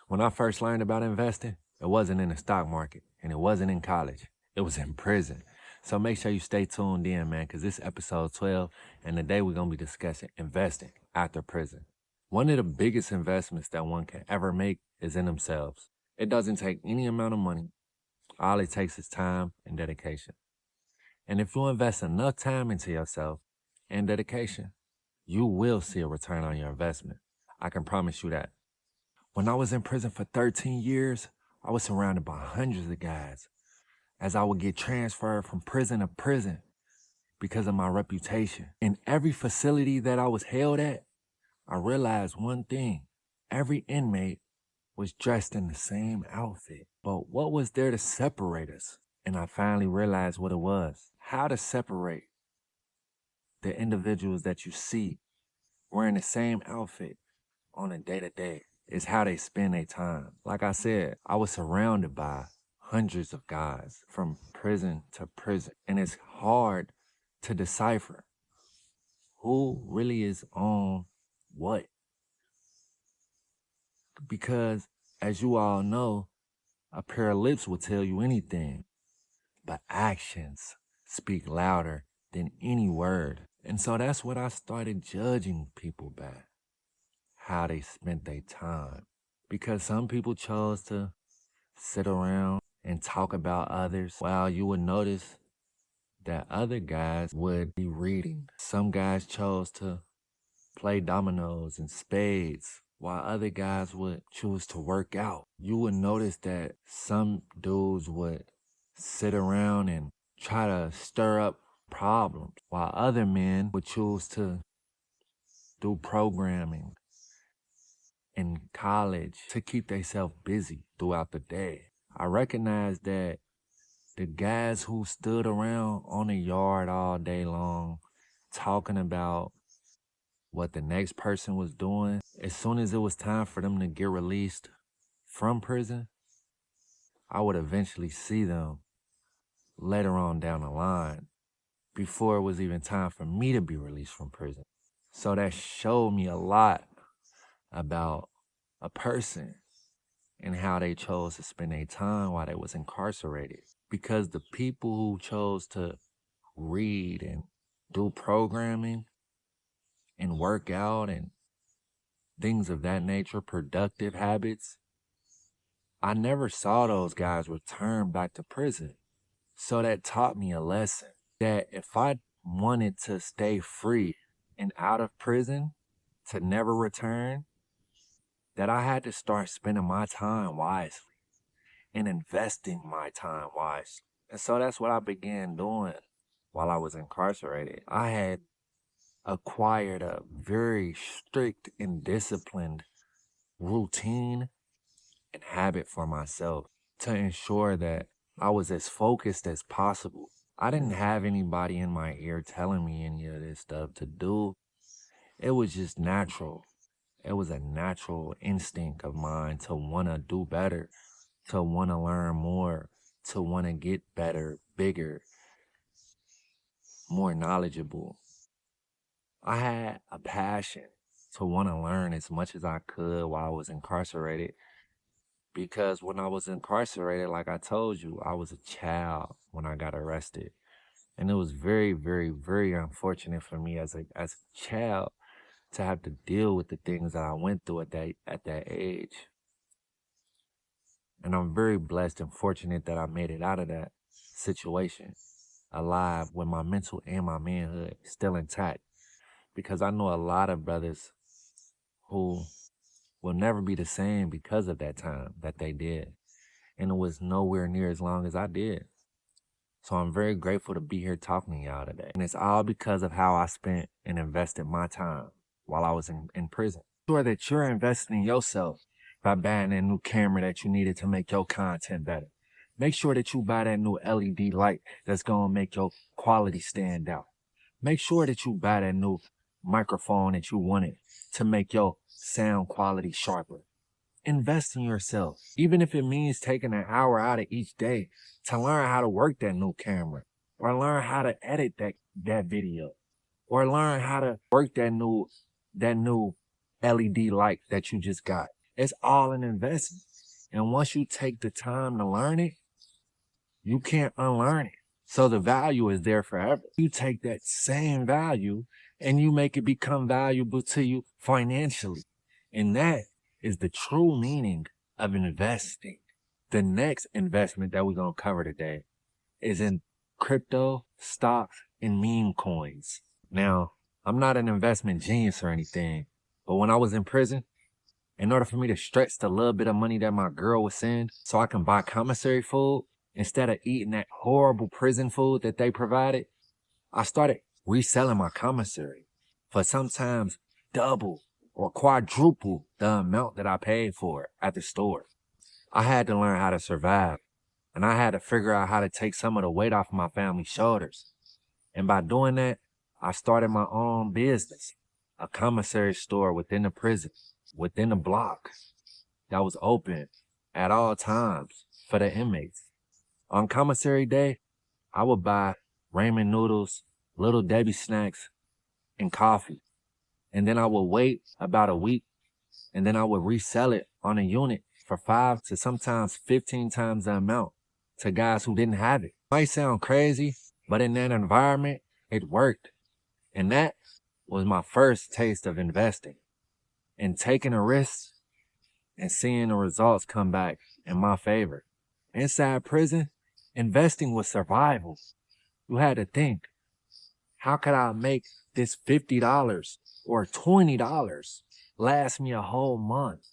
When I first learned about investing, it wasn't in the stock market and it wasn't in college. It was in prison. So make sure you stay tuned in, man, because this is episode 12, and today we're going to be discussing investing after prison. One of the biggest investments that one can ever make is in themselves. It doesn't take any amount of money. All it takes is time and dedication. And if you invest enough time into yourself and dedication, you will see a return on your investment. I can promise you that. When I was in prison for 13 years, I was surrounded by hundreds of guys as I would get transferred from prison to prison because of my reputation. In every facility that I was held at, I realized one thing. Every inmate was dressed in the same outfit. But what was there to separate us? And I finally realized what it was. How to separate the individuals that you see wearing the same outfit on a day-to-day is how they spend their time. Like I said, I was surrounded by hundreds of guys from prison to prison, and it's hard to decipher who really is on what. Because, as you all know, a pair of lips will tell you anything, but actions speak louder than any word. And so that's what I started judging people by. How they spent their time. Because some people chose to sit around and talk about others, while you would notice that other guys would be reading. Some guys chose to play dominoes and spades, while other guys would choose to work out. You would notice that some dudes would sit around and try to stir up problems, while other men would choose to do programming in college to keep themselves busy throughout the day. I recognize that the guys who stood around on the yard all day long talking about what the next person was doing, as soon as it was time for them to get released from prison, I would eventually see them later on down the line before it was even time for me to be released from prison. So that showed me a lot about a person and how they chose to spend their time while they was incarcerated. Because the people who chose to read and do programming and work out and things of that nature, productive habits, I never saw those guys return back to prison. So that taught me a lesson that if I wanted to stay free and out of prison to never return, that I had to start spending my time wisely and investing my time wisely. And so that's what I began doing while I was incarcerated. I had acquired a very strict and disciplined routine and habit for myself to ensure that I was as focused as possible. I didn't have anybody in my ear telling me any of this stuff to do. It was just natural. It was a natural instinct of mine to want to do better, to want to learn more, to want to get better, bigger, more knowledgeable. I had a passion to want to learn as much as I could while I was incarcerated. Because when I was incarcerated, like I told you, I was a child when I got arrested. And it was very, very, very unfortunate for me as a child to have to deal with the things that I went through at that age. And I'm very blessed and fortunate that I made it out of that situation alive with my mental and my manhood still intact. Because I know a lot of brothers who will never be the same because of that time that they did. And it was nowhere near as long as I did. So I'm very grateful to be here talking to y'all today. And it's all because of how I spent and invested my time while I was in prison. Sure that you're investing in yourself by buying that new camera that you needed to make your content better. Make sure that you buy that new LED light that's going to make your quality stand out. Make sure that you buy that new microphone that you wanted to make your sound quality sharper. Invest in yourself, even if it means taking an hour out of each day to learn how to work that new camera, or learn how to edit that video, or learn how to work that new LED light that you just got. It's all an investment. And once you take the time to learn it, you can't unlearn it. So the value is there forever. You take that same value and you make it become valuable to you financially. And that is the true meaning of investing. The next investment that we're going to cover today is in crypto, stocks, and meme coins. Now, I'm not an investment genius or anything, but when I was in prison, in order for me to stretch the little bit of money that my girl would send so I can buy commissary food, instead of eating that horrible prison food that they provided, I started reselling my commissary for sometimes double or quadruple the amount that I paid for it at the store. I had to learn how to survive, and I had to figure out how to take some of the weight off my family's shoulders. And by doing that, I started my own business, a commissary store within the prison, within the block, that was open at all times for the inmates. On commissary day, I would buy ramen noodles, Little Debbie snacks, and coffee. And then I would wait about a week, and then I would resell it on a unit for 5 to sometimes 15 times the amount to guys who didn't have it. Might sound crazy, but in that environment, it worked. And that was my first taste of investing and taking a risk and seeing the results come back in my favor. Inside prison, investing was survival. You had to think, how could I make this $50 or $20 last me a whole month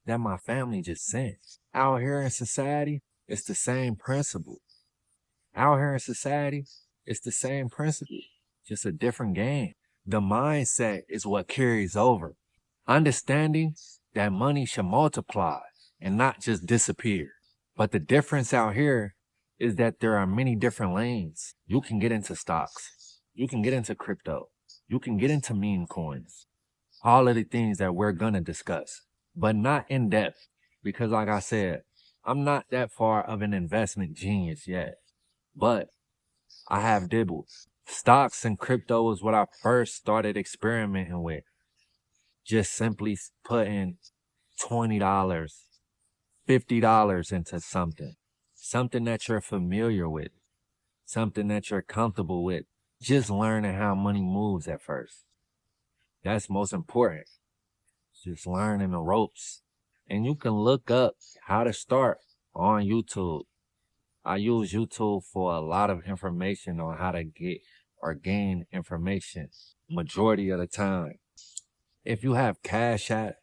that my family just sent? Out here in society, it's the same principle. Out here in society, it's the same principle, just a different game. The mindset is what carries over. Understanding that money should multiply and not just disappear. But the difference out here is that there are many different lanes. You can get into stocks. You can get into crypto. You can get into meme coins. All of the things that we're going to discuss, but not in depth. Because like I said, I'm not that far of an investment genius yet, but I have dibbles. Stocks and crypto was what I first started experimenting with. Just simply putting $20, $50 into something that you're familiar with, something that you're comfortable with. Just learning how money moves at first. That's most important. Just learning the ropes. And you can look up how to start on YouTube. I use YouTube for a lot of information on how to get or gain information majority of the time. If you have Cash App,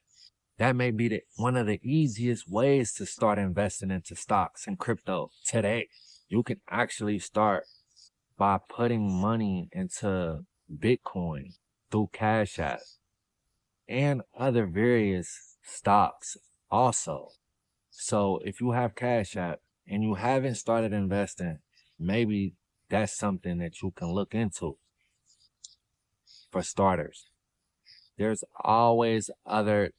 that may be one of the easiest ways to start investing into stocks and crypto today. You can actually start by putting money into Bitcoin through Cash App and other various stocks also. So if you have Cash App and you haven't started investing, maybe that's something that you can look into for starters. There's always other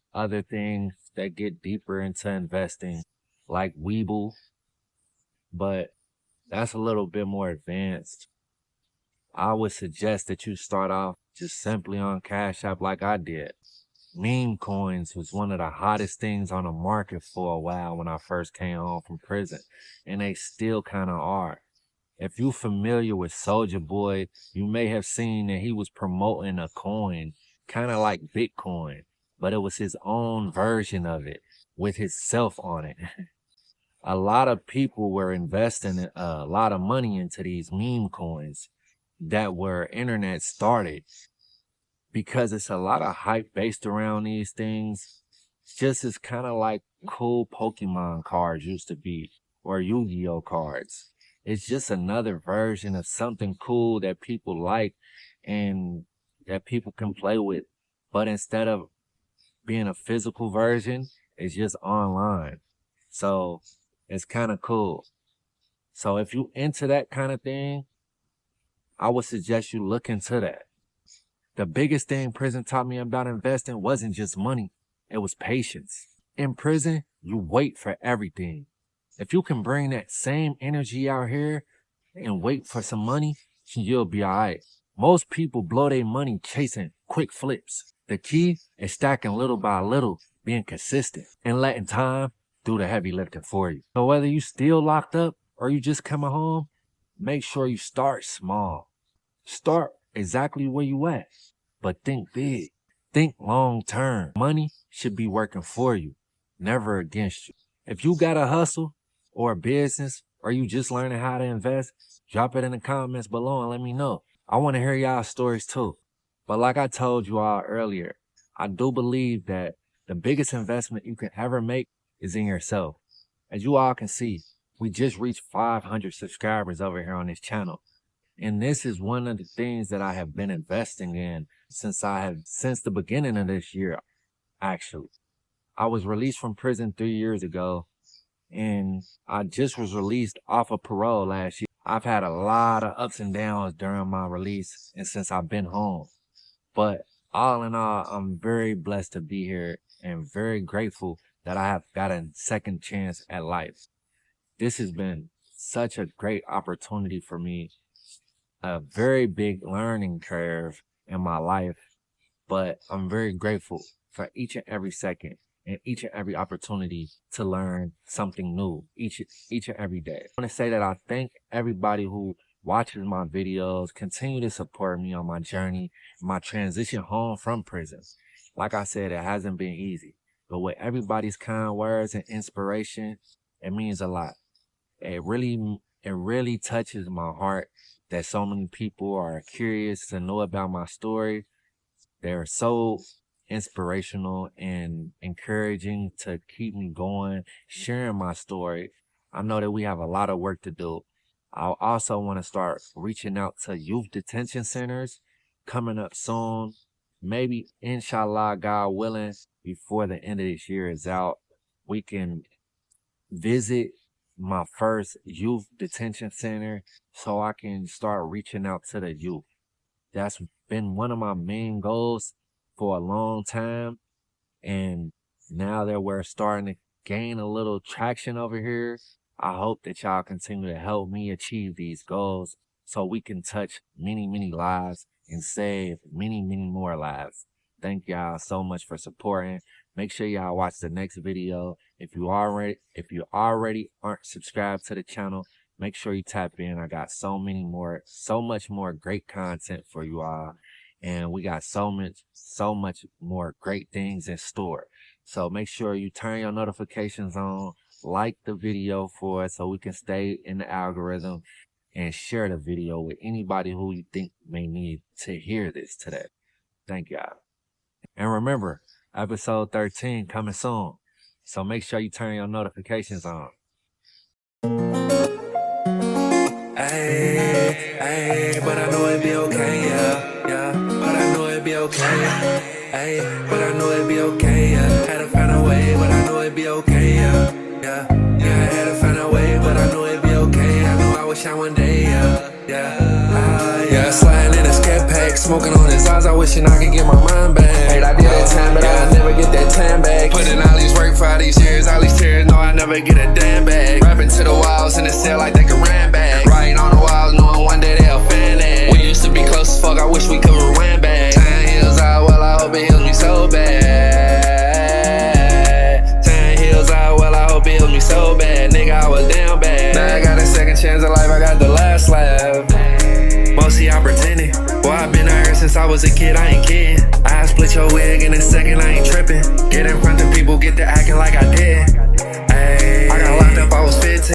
things that get deeper into investing, like Webull, but that's a little bit more advanced. I would suggest that you start off just simply on Cash App like I did. Meme coins was one of the hottest things on the market for a while when I first came home from prison, and they still kind of are. If you're familiar with Soulja Boy, you may have seen that he was promoting a coin kind of like Bitcoin, but it was his own version of it with his self on it. A lot of people were investing a lot of money into these meme coins that were internet started, because it's a lot of hype based around these things. Just as kind of like cool Pokemon cards used to be, or Yu-Gi-Oh cards. It's just another version of something cool that people like and that people can play with. But instead of being a physical version, it's just online. So it's kind of cool. So if you into that kind of thing, I would suggest you look into that. The biggest thing prison taught me about investing wasn't just money. It was patience. In prison, you wait for everything. If you can bring that same energy out here and wait for some money, you'll be all right. Most people blow their money chasing quick flips. The key is stacking little by little being consistent and letting time do the heavy lifting for you. So whether you still locked up or you just coming home, make sure you start small. Start exactly where you at, but think big. Think long term. Money should be working for you, never against you. If you got a hustle or a business, or you just learning how to invest, drop it in the comments below and let me know. I want to hear y'all stories too. But like I told you all earlier, I do believe that the biggest investment you can ever make is in yourself. As you all can see, we just reached 500 subscribers over here on this channel. And this is one of the things that I have been investing in since the beginning of this year, actually. I was released from prison 3 years ago, and I just was released off of parole last year. I've had a lot of ups and downs during my release and since I've been home. But all in all, I'm very blessed to be here and very grateful that I have got a second chance at life. This has been such a great opportunity for me, a very big learning curve in my life, but I'm very grateful for each and every second and each and every opportunity to learn something new each and every day. I want to say that I thank everybody who watches my videos, continue to support me on my journey, my transition home from prison. Like I said, it hasn't been easy, but with everybody's kind words and inspiration, it means a lot. It really touches my heart that so many people are curious to know about my story. They're so inspirational and encouraging to keep me going, sharing my story. I know that we have a lot of work to do. I also want to start reaching out to youth detention centers coming up soon. Maybe, inshallah, God willing, before the end of this year is out, we can visit my first youth detention center so I can start reaching out to the youth. That's been one of my main goals for a long time, and now that we're starting to gain a little traction over here, I hope that y'all continue to help me achieve these goals so we can touch many, many lives and save many, many more lives. Thank y'all so much for supporting. Make sure y'all watch the next video. If you already aren't subscribed to the channel, make sure you tap in. I got so much more great content for you all. And we got so much more great things in store. So make sure you turn your notifications on, like the video for us so we can stay in the algorithm, and share the video with anybody who you think may need to hear this today. Thank y'all. And remember, episode 13 coming soon. So make sure you turn your notifications on. Ay, but I know it'd be okay, yeah. But I know it'd be okay, ay, but I know it'd be okay, yeah. Had to find a way, but I know it'd be okay, yeah. I had to find a way, but I know it'd be okay. I know I would shine one day, yeah. Sliding in a scat pack, smoking on his eyes. I wishing I could get my mind back. Hey, I did that time, but I'll never get that time back. Put in all these work for all these years, all these tears. No, I never get a damn back. Rapping to the walls in the cell like they can ram back. Writing on the walls, knowing one day they'll fan it. We used to be close as fuck, I wish we could rewind back. Time heals out, well, I hope it heals me so bad. Time heals out, well, I hope it heals me so bad. Nigga, I was down bad. Now I got a second chance of life, I got the last laugh. Mostly I pretending. Boy, I been out here since I was a kid, I ain't kidding. I split your wig in a second, I ain't tripping. Get in front of people, get to acting like I did.